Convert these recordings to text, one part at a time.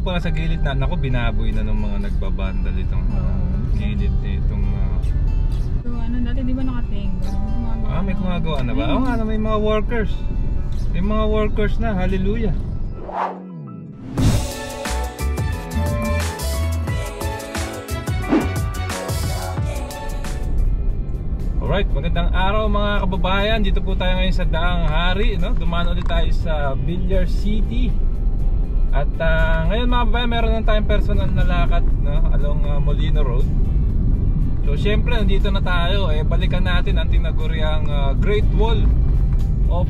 nga po nasa gilid na, ako binaboy na ng mga nagbabandal itong gilid itong So ano, dati di ba nakatenga? may gumagawa na ba? Oo nga, may mga workers. May mga workers na, hallelujah. Alright, magandang araw mga kababayan. Dito po tayo ngayon sa Daang Hari, no? Dumaan ulit tayo sa Villar City. At ngayon mga kababayan, meron lang tayong personal na lakad, no? Along Molino Road. So syempre, nandito na tayo. Balikan natin ang tinaguriang Great Wall of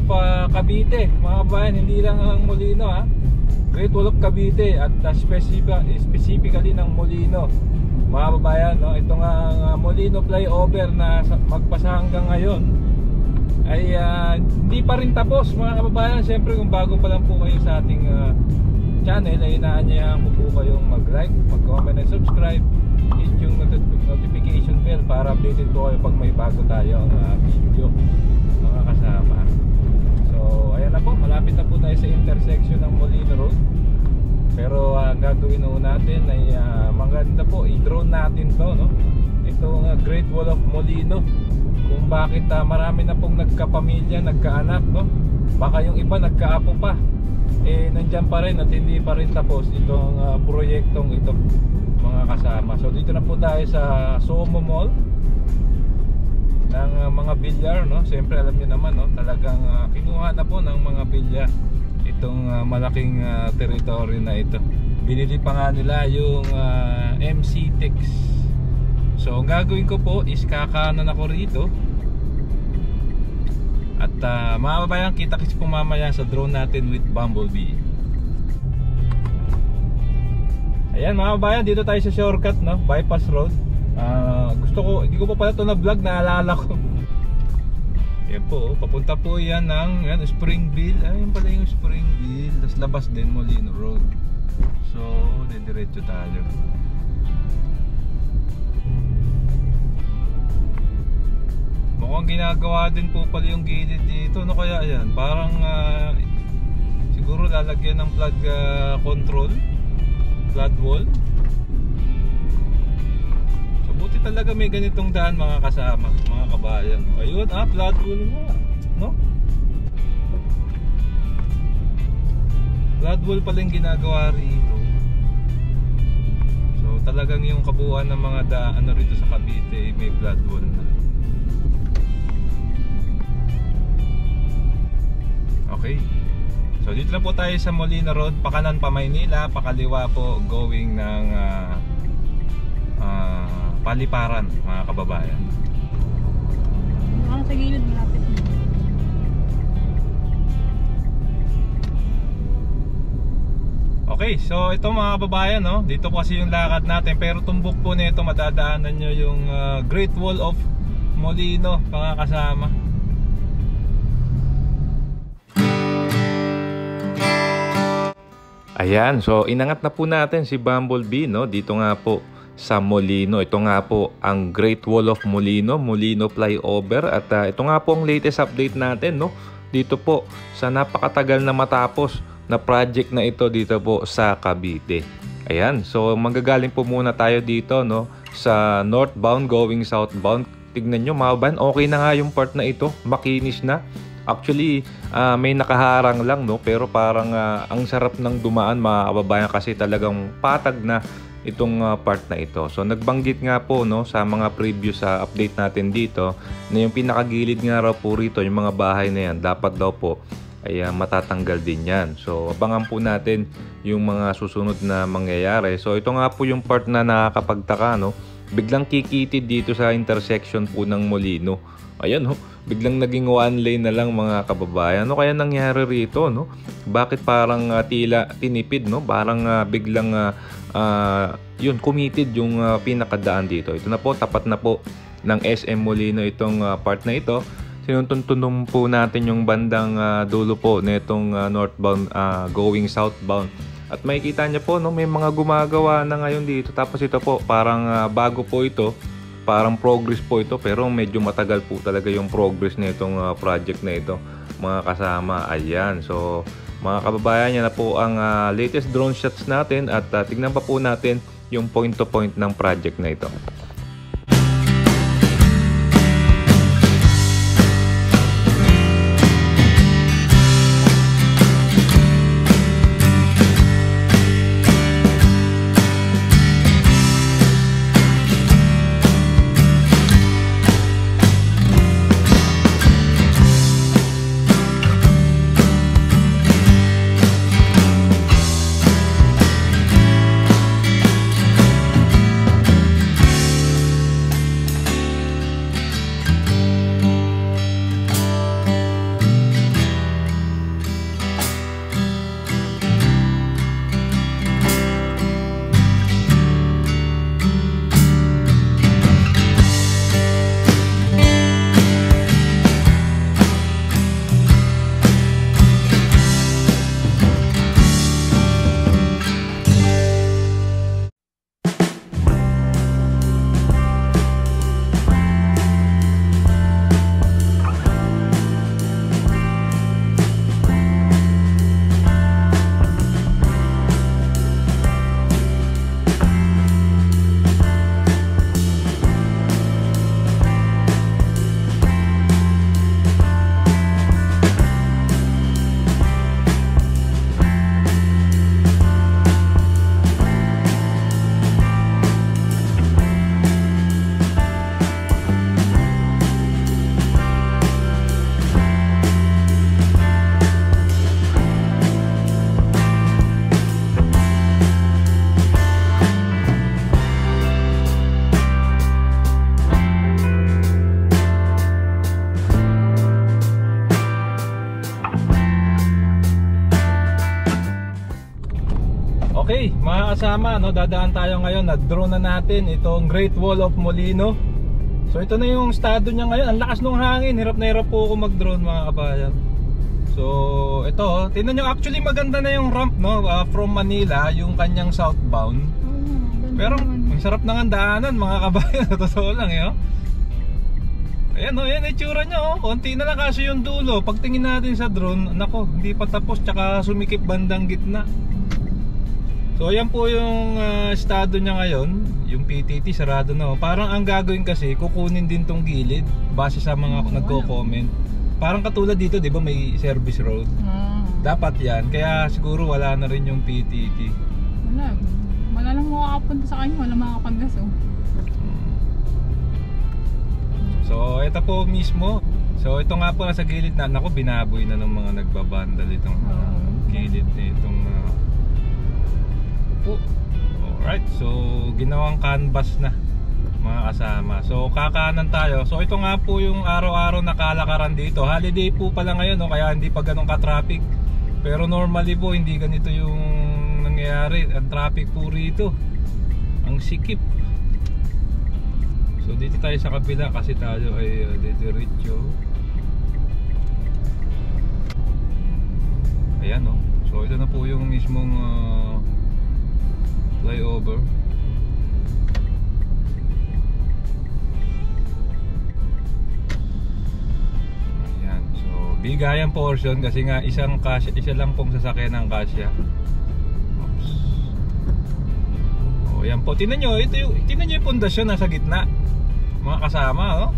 Cavite. Mga kababayan, hindi lang ang Molino, ha? Great Wall of Cavite at specifically ng Molino. Mga kababayan, no? Ito nga ang Molino flyover na magpasa hanggang ngayon ay hindi pa rin tapos mga kababayan. Siyempre kung bago pa lang po kayo sa ating channel ay inaanyayahan ko po kayong mag-like, mag-comment and subscribe. Hit yung notification bell para updated po kayo pag may bago tayong video mga kasama. So ayan na po, malapit na po tayo sa intersection ng Molino Road. Pero gagawin na natin ay maganda po i-drone natin to, no? Itong Great Wall of Molino. Kung bakit marami na pong nagkapamilya, nagkaanak, no? Baka yung iba nagkaapo pa. Nandyan pa rin at hindi pa rin tapos itong proyektong ito mga kasama. So dito na po tayo sa Somo Mall ng mga bilyar, no? Siyempre alam niyo naman, no? Talagang kinuha na po ng mga bilyar itong malaking territory na ito. Binili pa nga nila yung MC Tex. So ang gagawin ko po is kakanan ako rito. At mga kababayan, kita kasi po mamaya sa drone natin with Bumblebee. Ayan mga kababayan, dito tayo sa shortcut, no? Bypass road. Gusto ko, hindi ko pa pala ito na vlog, naalala ko. Yan po, papunta po yan ng Springville. Ayun pala yung Springville. Tapos labas din Molino Road. So, diretso tayo. Mukhang ginagawa din po pala yung gilid dito. Ano kaya yan? Parang siguro lalagyan ng flood control, flood wall. So buti talaga may ganitong daan mga kasama, mga kabayan. Ayun, flood wall nga, no? Flood wall pala yung ginagawa rito. So talagang yung kabuuan ng mga daan rito sa Cavite may flood wall na. Okay. So dito na po tayo sa Molino Road, pakanan pa Maynila, pakaliwa po going ng Paliparan mga kababayan. Sa gilid malapit na. Okay, so ito mga kababayan, no? Dito po kasi yung lakad natin, pero tumbok po nito madadaanan nyo yung Great Wall of Molino mga kasama. Ayan, so inangat na po natin si Bumblebee, no? Dito nga po sa Molino. Ito nga po ang Great Wall of Molino, Molino flyover. At ito nga po ang latest update natin, no? Dito po sa napakatagal na matapos na project na ito dito po sa Cavite. Ayan, so manggagaling po muna tayo dito, no? Sa northbound going southbound. Tignan nyo mga kababayan, okay na nga yung part na ito, makinis na. Actually, may nakaharang lang, no? Pero parang ang sarap ng dumaan mga kababayan kasi talagang patag na itong part na ito. So nagbanggit nga po, no, sa mga previous update natin dito na yung pinakagilid nga raw po rito, yung mga bahay na yan, dapat daw po ay matatanggal din yan. So abangan po natin yung mga susunod na mangyayari. So ito nga po yung part na nakakapagtaka, no? Biglang kikitid dito sa intersection po ng Molino. Ayan, no? Biglang naging one lane na lang mga kababayan. Ano kaya nangyari rito, no? Bakit parang tila tinipid, no? Parang biglang yun, committed yung pinakadaan dito. Ito na po, tapat na po ng SM Molino itong part na ito. Sinutuntunan po natin yung bandang dulo po nitong northbound going southbound. At makikita niyo po, no, may mga gumagawa na ngayon dito. Tapos ito po, parang bago po ito. Parang progress po ito, pero medyo matagal po talaga yung progress nitong project na ito mga kasama. Ayan, so Mga kababayan, yan na po ang latest drone shots natin at tignan pa po natin yung point to point ng project na ito. Okay, mga kasama, no, dadaan tayo ngayon. Na-drone na natin itong Great Wall of Molino. So ito na yung estado niya ngayon. Ang lakas ng hangin. Hirap na hirap po ako mag-drone, mga kabayan. So ito, tingnan nyo, actually maganda na yung ramp, no, from Manila, yung kanyang southbound. Pero ang sarap na ng daanan, mga kabayan. Totoo lang, eh, oh. Ayan, oh, yan itsura niya, oh. Konti na lang kasi yung dulo. Pagtingin natin sa drone, nako, hindi pa tapos, tsaka sumikip bandang gitna. So ayan po yung estado niya ngayon. Yung PTT sarado na, oh. Parang ang gagawin kasi, kukunin din tong gilid base sa mga nagko-comment. Parang katulad dito, di ba, may service road. Dapat yan, kaya siguro wala na rin yung PTT. Wala lang makakapunta sa kanya, wala makakapaggas, oh. So ito po mismo. So ito nga po nasa gilid na, nako, binaboy na ng mga nagbabandal itong gilid na itong alright, so ginawang canvas na, mga kasama. So kakanan tayo. So ito nga po yung araw-araw na kalakaran dito. Holiday po pala ngayon, no? Kaya hindi pa ganun ka-traffic. Pero normally po hindi ganito yung nangyayari. Ang traffic po rito, ang sikip. So dito tayo sa kabila kasi tayo ay diretso. Ayan, no? So ito na po yung mismong flyover. Ayan, so bigayan portion kasi nga isang kasya, isa lang pong sasakyan ng kasya. Oops. Oh, ayan po, tingnan nyo, tingnan nyo yung pundasyon nasa gitna, mga kasama, oh.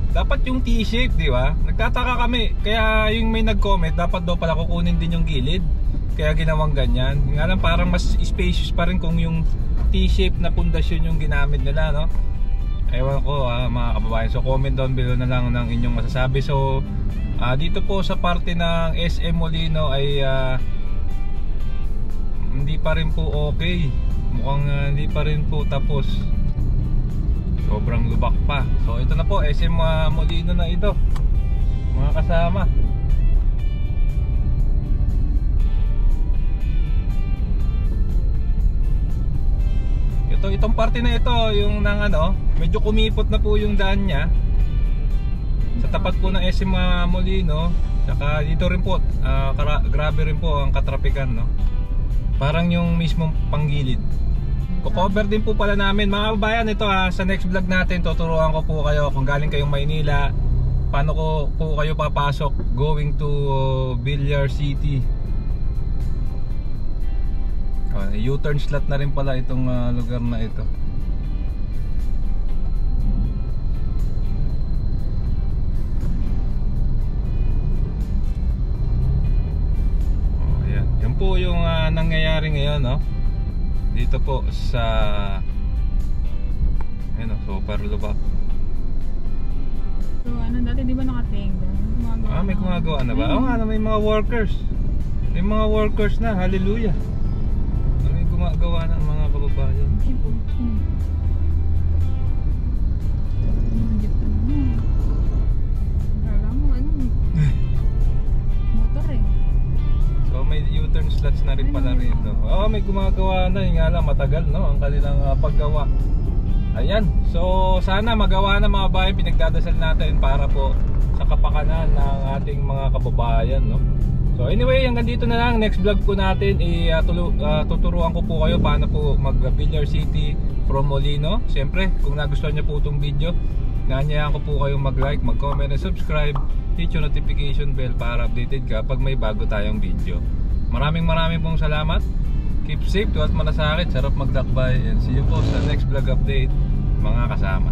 Dapat yung T-shape, di ba? Nagtataka kami, kaya yung may nag-comment, dapat daw pala kukunin din yung gilid. Kaya ginawang ganyan. Nga lang, parang mas spacious pa rin kung yung T-shape na pundasyon yung ginamit nila, no? Ewan ko, mga kababayan. So comment down below na lang ng inyong masasabi. So dito po sa parte ng SM Molino ay hindi pa rin po okay. Mukhang hindi pa rin po tapos. Sobrang lubak pa. So ito na po, SM Molino na ito, mga kasama. Itong parte na ito, yung nang medyo kumipot na po yung daan niya sa tapat po ng SM Molino. Saka dito rin po, grabe rin po ang katrapikan, no? Parang yung mismong panggilid. Ko-cover din po pala namin, mga kababayan. Ito sa next vlog natin, tuturuan ko po kayo kung galing kayong Maynila, paano ko po kayo papasok going to Villar City. U-turn slot na rin pala itong lugar na ito. Ayan. Yan po yung nangyayari ngayon, no? Dito po sa Super Lubak. So ano, dati di ba nakatingga? May gumagawa na ba? Oo nga, may mga workers. May mga workers na, hallelujah. May gumagawa ng mga kababayan. Motor eh. So may U-turn slots na rin pala rito. Oo, may gumagawa na. Yung nga lang, matagal, no? Ang kanilang paggawa. Ayan, so sana magawa na mga bayan. Pinagdadasal natin para po sa kapakanan ng ating mga kababayan, no? So anyway, hanggang dito na lang. Next vlog po natin, tuturuan ko po kayo paano po mag Villar City from Molino. Siyempre, kung nagustuhan niyo po itong video, naanyayahan ko po kayong mag-like, mag-comment, and subscribe. Hit yung notification bell para updated ka pag may bago tayong video. Maraming pong salamat. Keep safe, tuwat malasakit, sarap magdakbay, and see you po sa next vlog update, mga kasama.